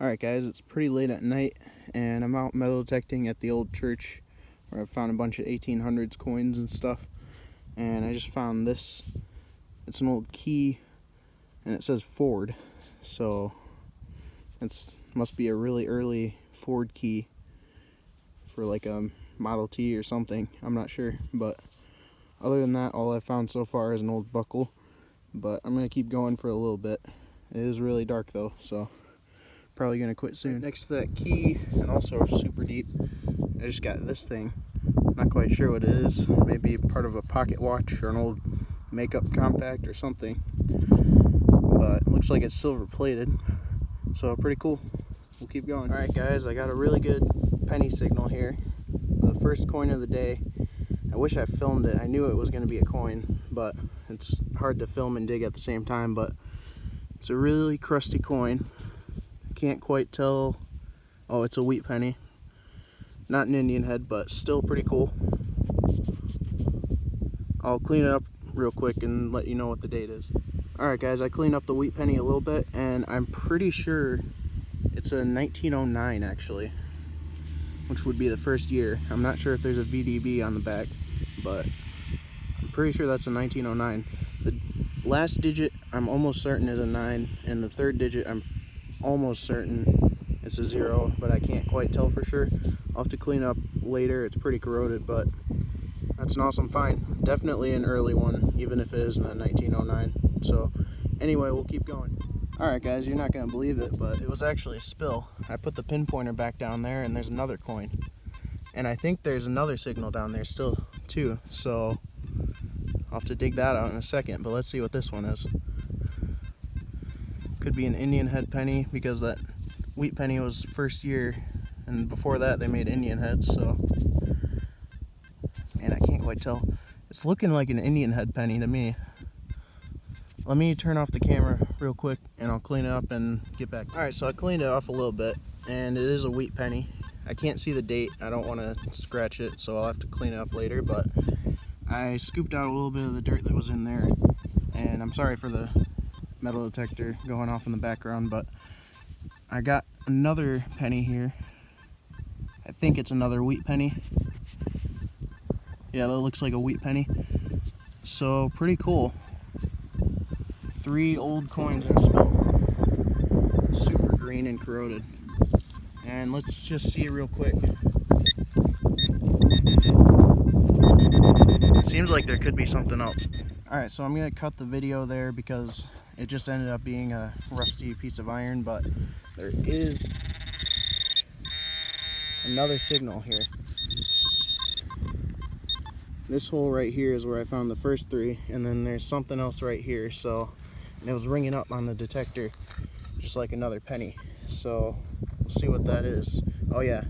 Alright guys, it's pretty late at night and I'm out metal detecting at the old church where I found a bunch of 1800s coins and stuff, and I just found this. It's an old key and it says Ford, so it must be a really early Ford key for like a Model T or something. I'm not sure, but other than that, all I've found so far is an old buckle, but I'm gonna keep going for a little bit. It is really dark though, so probably gonna quit soon. Right next to that key, and also super deep, I just got this thing. Not quite sure what it is. Maybe part of a pocket watch or an old makeup compact or something. But it looks like it's silver plated, so pretty cool. We'll keep going. Alright guys, I got a really good penny signal here. The first coin of the day. I wish I filmed it. I knew it was going to be a coin, but it's hard to film and dig at the same time. But it's a really crusty coin. Can't quite tell. Oh, it's a wheat penny. Not an Indian head, but still pretty cool. I'll clean it up real quick and let you know what the date is. Alright guys, I cleaned up the wheat penny a little bit, and I'm pretty sure it's a 1909 actually, which would be the first year. I'm not sure if there's a VDB on the back, but I'm pretty sure that's a 1909. The last digit I'm almost certain is a 9, and the third digit I'm almost certain it's a 0, but I can't quite tell for sure. I'll have to clean up later. It's pretty corroded, but that's an awesome find. Definitely an early one, even if it is in the 1909. So anyway, we'll keep going. Alright guys, you're not going to believe it, but it was actually a spill. I put the pinpointer back down there and there's another coin. And I think there's another signal down there still too, so I'll have to dig that out in a second, but let's see what this one is. Could be an Indian head penny, because that wheat penny was first year, and before that they made Indian heads, so. And I can't quite tell. It's looking like an Indian head penny to me. Let me turn off the camera real quick and I'll clean it up and get back. Alright, so I cleaned it off a little bit, and it is a wheat penny. I can't see the date. I don't want to scratch it, so I'll have to clean it up later, but I scooped out a little bit of the dirt that was in there, and I'm sorry for the metal detector going off in the background, but I got another penny here. I think it's another wheat penny. Yeah, that looks like a wheat penny. So pretty cool. 3 old coins in a spill. Super green and corroded. And let's just see real quick. Seems like there could be something else. Alright, so I'm going to cut the video there because it just ended up being a rusty piece of iron, but there is another signal here. This hole right here is where I found the first 3, and then there's something else right here, so, and it was ringing up on the detector just like another penny. So we'll see what that is. Oh yeah,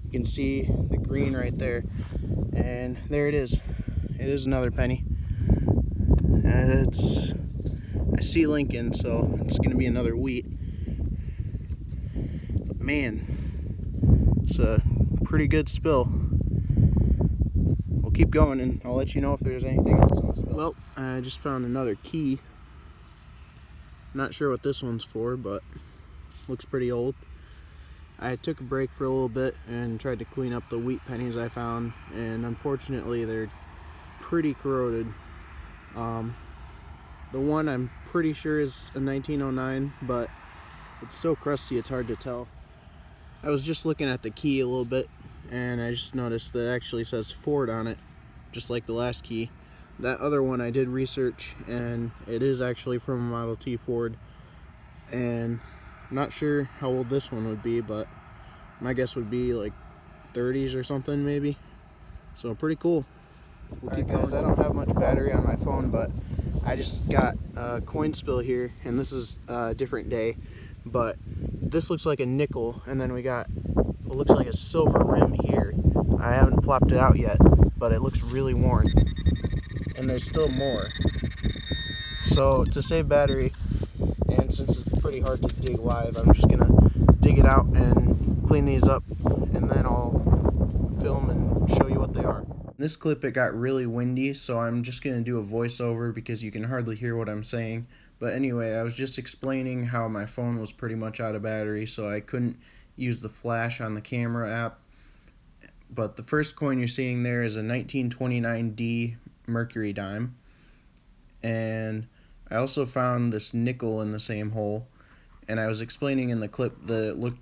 you can see the green right there, and there it is. It is another penny, and I see Lincoln, so it's gonna be another wheat. But man, it's a pretty good spill. We'll keep going and I'll let you know if there's anything else in the spill. Well, I just found another key. Not sure what this one's for, but looks pretty old. I took a break for a little bit and tried to clean up the wheat pennies I found, and unfortunately they're pretty corroded. The one I'm pretty sure is a 1909, but it's so crusty it's hard to tell. I was just looking at the key a little bit, and I just noticed that it actually says Ford on it, just like the last key. That other one I did research, and it is actually from a Model T Ford, and I'm not sure how old this one would be, but my guess would be like 30s or something maybe. So pretty cool. We'll keep going. I don't have much battery on my phone, but I just got a coin spill here, and this is a different day, but this looks like a nickel, and then we got what looks like a silver rim here. I haven't plopped it out yet, but it looks really worn, and there's still more. So to save battery, and since it's pretty hard to dig live, I'm just gonna dig it out and clean these up, and then I'll film and show you what they are. In this clip it got really windy, so I'm just gonna do a voiceover because you can hardly hear what I'm saying, But anyway, I was just explaining how my phone was pretty much out of battery, so I couldn't use the flash on the camera app. But the first coin you're seeing there is a 1929D Mercury dime. And I also found this nickel in the same hole. And I was explaining in the clip that it looked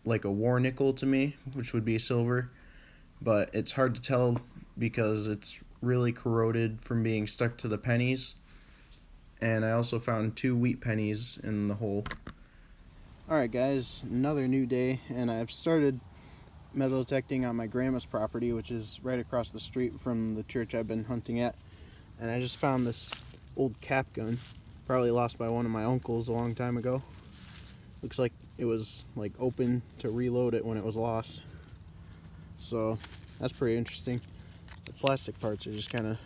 like a war nickel to me, which would be silver. But it's hard to tell because it's really corroded from being stuck to the pennies. And I also found 2 wheat pennies in the hole. Alright guys, another new day, and I've started metal detecting on my grandma's property, which is right across the street from the church I've been hunting at. And I just found this old cap gun, probably lost by one of my uncles a long time ago. Looks like it was like open to reload it when it was lost. So that's pretty interesting. The plastic parts are just kind of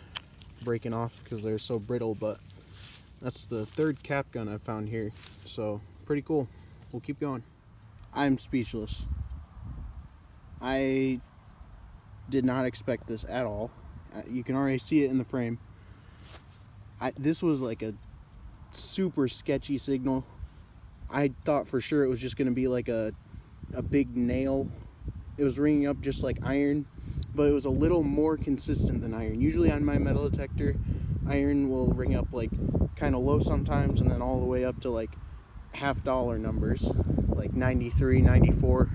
breaking off because they're so brittle, but that's the 3rd cap gun I've found here. So pretty cool. We'll keep going. I'm speechless. I did not expect this at all. You can already see it in the frame. This was like a super sketchy signal. I thought for sure it was just going to be like a big nail. It was ringing up just like iron, but it was a little more consistent than iron. Usually on my metal detector, iron will ring up like kind of low sometimes and then all the way up to like half-dollar numbers, like 93, 94.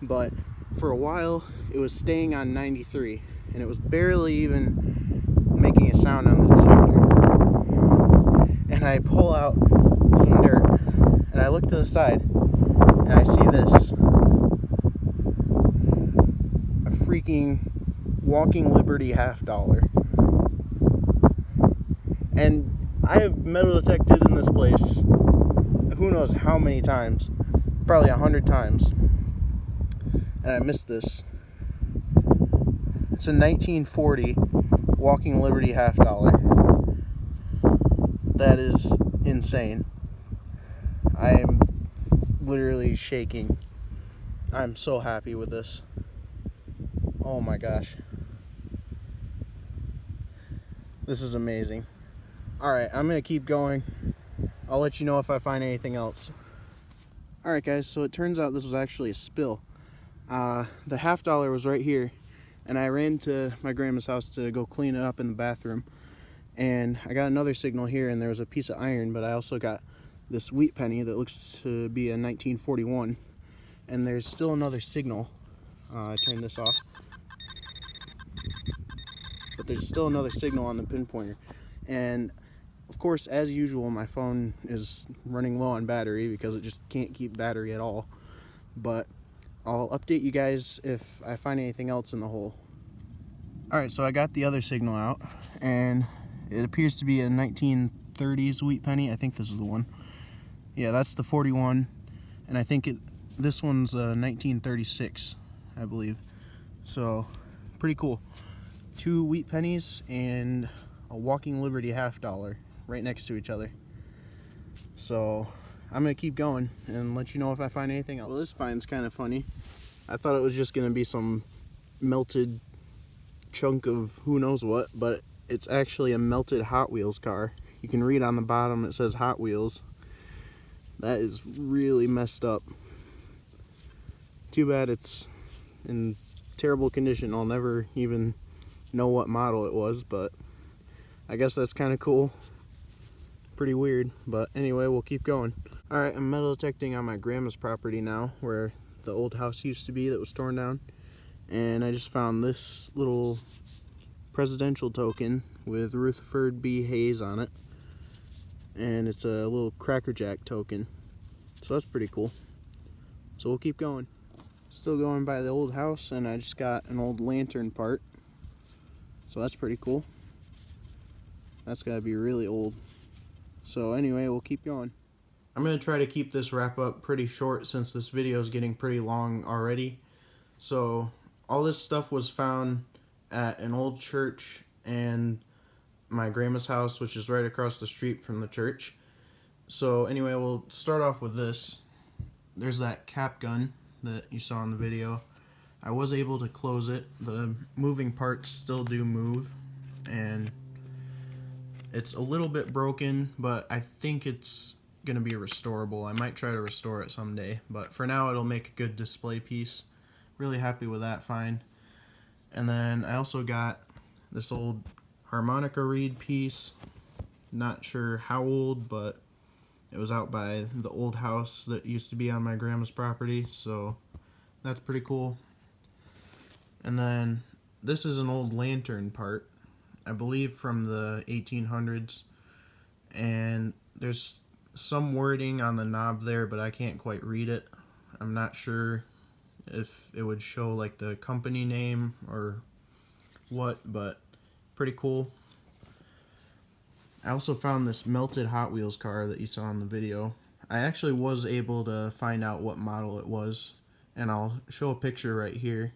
But for a while it was staying on 93 and it was barely even making a sound on the detector. And I pull out some dirt and I look to the side and I see this, a freaking Walking Liberty half-dollar. And I have metal detected in this place who knows how many times, probably 100 times, and I missed this. It's a 1940 Walking Liberty half-dollar. That is insane. I am literally shaking. I'm so happy with this. Oh my gosh. This is amazing. Alright, I'm going to keep going. I'll let you know if I find anything else. Alright guys, so it turns out this was actually a spill. The half-dollar was right here, and I ran to my grandma's house to go clean it up in the bathroom. And I got another signal here, and there was a piece of iron, but I also got this wheat penny that looks to be a 1941. And there's still another signal. I turned this off. But there's still another signal on the pinpointer. And of course, as usual, my phone is running low on battery because it just can't keep battery at all. But I'll update you guys if I find anything else in the hole. Alright, so I got the other signal out, and it appears to be a 1930s wheat penny. I think this is the one. Yeah, that's the 41, and I think this one's a 1936, I believe. So, pretty cool. 2 wheat pennies and a Walking Liberty half-dollar right next to each other. So I'm gonna keep going and let you know if I find anything else. Well, this find's kind of funny. I thought it was just gonna be some melted chunk of who knows what, but it's actually a melted Hot Wheels car. You can read on the bottom it says Hot Wheels. That is really messed up. Too bad it's in terrible condition. I'll never even know what model it was, but I guess that's kind of cool. Pretty weird, but anyway, we'll keep going. Alright, I'm metal detecting on my grandma's property now, where the old house used to be that was torn down. And I just found this little presidential token with Rutherford B. Hayes on it. And it's a little Cracker Jack token. So that's pretty cool. So we'll keep going. Still going by the old house, and I just got an old lantern part. So that's pretty cool. That's gotta be really old. So anyway, we'll keep going. I'm going to try to keep this wrap up pretty short since this video is getting pretty long already. So all this stuff was found at an old church and my grandma's house, which is right across the street from the church. So anyway, we'll start off with this. There's that cap gun that you saw in the video. I was able to close it. The moving parts still do move, and It's a little bit broken, but I think it's going to be restorable. I might try to restore it someday, but for now it'll make a good display piece. Really happy with that find. And then I also got this old harmonica reed piece. Not sure how old, but it was out by the old house that used to be on my grandma's property, so that's pretty cool. And then this is an old lantern part, I believe from the 1800s, and there's some wording on the knob there, but I can't quite read it. I'm not sure if it would show like the company name or what, but pretty cool. I also found this melted Hot Wheels car that you saw in the video. I actually was able to find out what model it was, and I'll show a picture right here.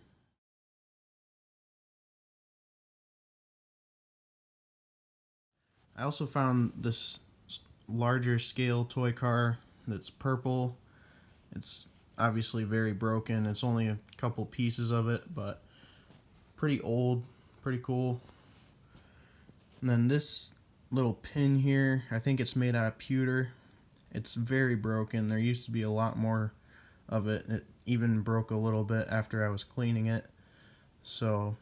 I also found this larger scale toy car that's purple. It's obviously very broken. It's only a couple pieces of it, but pretty old, pretty cool. And then this little pin here, I think it's made out of pewter. It's very broken. There used to be a lot more of it. It even broke a little bit after I was cleaning it. So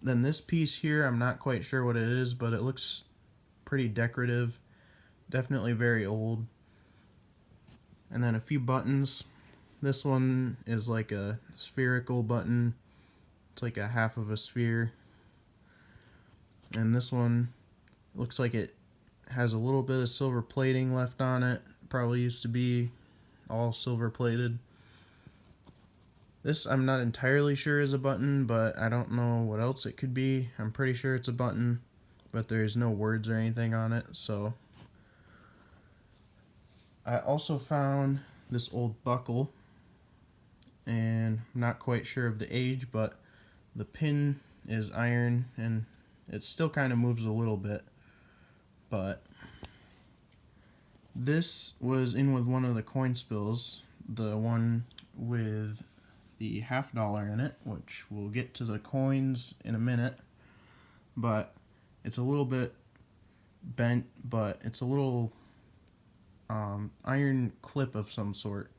then this piece here, I'm not quite sure what it is, but it looks pretty decorative. Definitely very old. And then a few buttons. This one is like a spherical button. It's like a half of a sphere. And this one looks like it has a little bit of silver plating left on it. Probably used to be all silver plated. This I'm not entirely sure is a button, but I don't know what else it could be. I'm pretty sure it's a button, but there's no words or anything on it. So I also found this old buckle, and I'm not quite sure of the age, but the pin is iron and it still kind of moves a little bit. But this was in with one of the coin spills, the one with the $50 in it, which we'll get to the coins in a minute. But it's a little bit bent, but it's a little iron clip of some sort,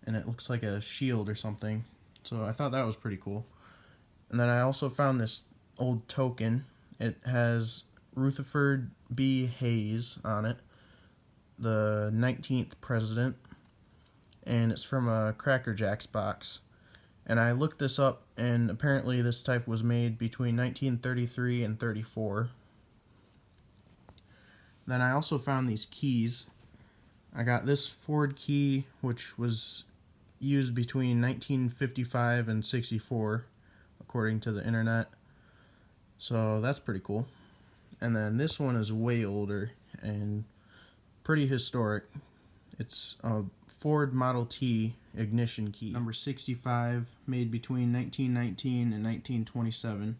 and it looks like a shield or something. So I thought that was pretty cool. And then I also found this old token. It has Rutherford B. Hayes on it, the 19th president, and it's from a Cracker Jacks box. And I looked this up, and apparently this type was made between 1933 and 34. Then I also found these keys. I got this Ford key, which was used between 1955 and 64, according to the internet. So that's pretty cool. And then this one is way older and pretty historic. It's a Ford Model T ignition key, number 65, made between 1919 and 1927.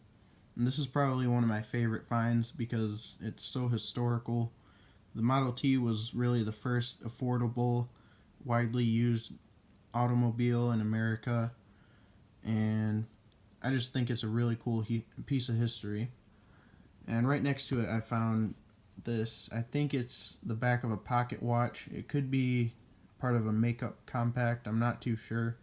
And this is probably one of my favorite finds because it's so historical. The Model T was really the first affordable, widely used automobile in America, and I just think it's a really cool piece of history. And right next to it I found this. I think it's the back of a pocket watch. It could be part of a makeup compact. I'm not too sure.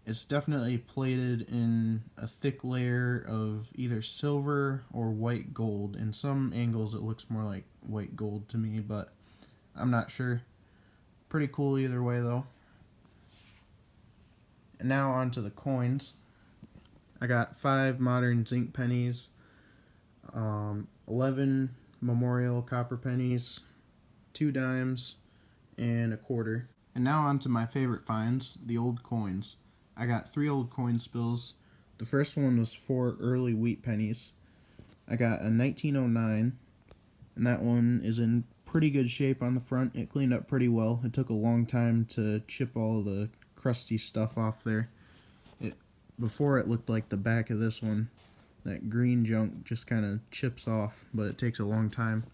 It's definitely plated in a thick layer of either silver or white gold. In some angles it looks more like white gold to me, but I'm not sure. Pretty cool either way though. And now on to the coins. I got 5 modern zinc pennies, 11 memorial copper pennies, 2 dimes, and a quarter. And now on to my favorite finds, the old coins. I got 3 old coin spills. The first one was 4 early wheat pennies. I got a 1909, and that one is in pretty good shape on the front. It cleaned up pretty well. It took a long time to chip all the crusty stuff off there. Before it looked like the back of this one. That green junk just kind of chips off, but it takes a long time.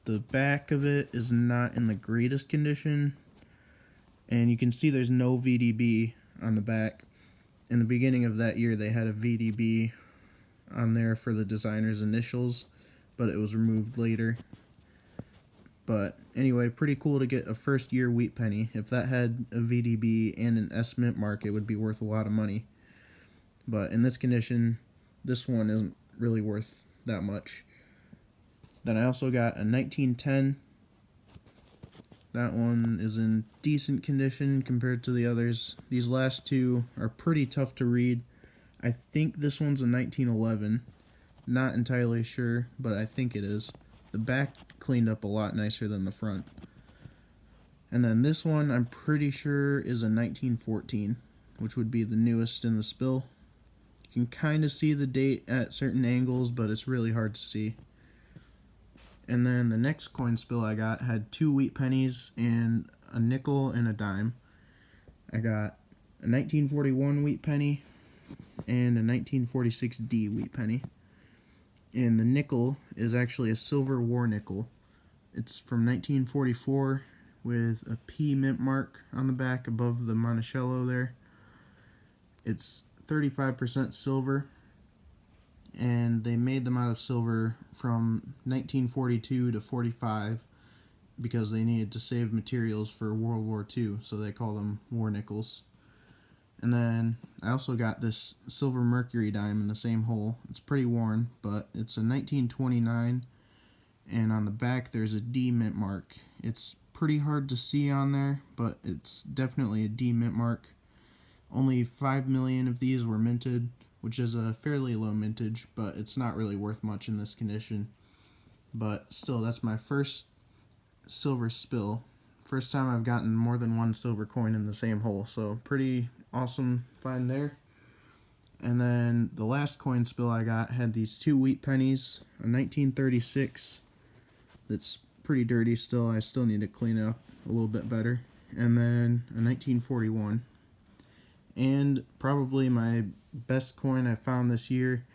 The back of it is not in the greatest condition, and you can see there's no VDB on the back. In the beginning of that year they had a VDB on there for the designer's initials, but it was removed later. But anyway, pretty cool to get a first year wheat penny. If that had a VDB and an S Mint mark, it would be worth a lot of money. But in this condition, this one isn't really worth that much. Then I also got a 1910. That one is in decent condition compared to the others. These last two are pretty tough to read. I think this one's a 1911. Not entirely sure, but I think it is. The back cleaned up a lot nicer than the front. And then this one I'm pretty sure is a 1914, which would be the newest in the spill. You can kind of see the date at certain angles, but it's really hard to see. And then the next coin spill I got had 2 wheat pennies and a nickel and a dime. I got a 1941 wheat penny and a 1946D wheat penny. And the nickel is actually a silver war nickel. It's from 1944 with a P mint mark on the back above the Monticello there. It's 35% silver, and they made them out of silver from 1942 to 45 because they needed to save materials for World War II, so they call them war nickels. And then I also got this silver mercury dime in the same hole. It's pretty worn, but it's a 1929, and on the back there's a D mint mark. It's pretty hard to see on there, but it's definitely a D mint mark. Only 5 million of these were minted, which is a fairly low mintage, but it's not really worth much in this condition. But still, that's my first silver spill. First time I've gotten more than one silver coin in the same hole, so pretty awesome find there. And then the last coin spill I got had these 2 wheat pennies, a 1936 that's pretty dirty still. I still need to clean it up a little bit better. And then a 1941. And probably my best coin I found this year,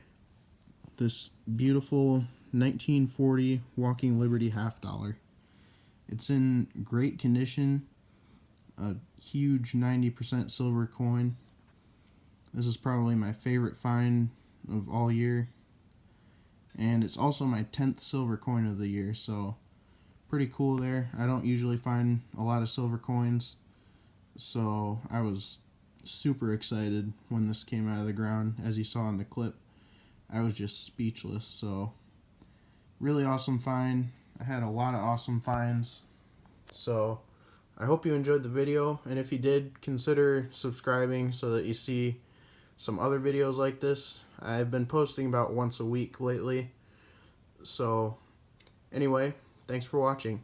this beautiful 1940 Walking Liberty $50. It's in great condition, a huge 90% silver coin. This is probably my favorite find of all year, and it's also my 10th silver coin of the year, so pretty cool there. I don't usually find a lot of silver coins, so I was super excited when this came out of the ground. As you saw in the clip, I was just speechless. So really awesome find. I had a lot of awesome finds, so I hope you enjoyed the video, and if you did, consider subscribing so that you see some other videos like this. I've been posting about once a week lately. So anyway, thanks for watching.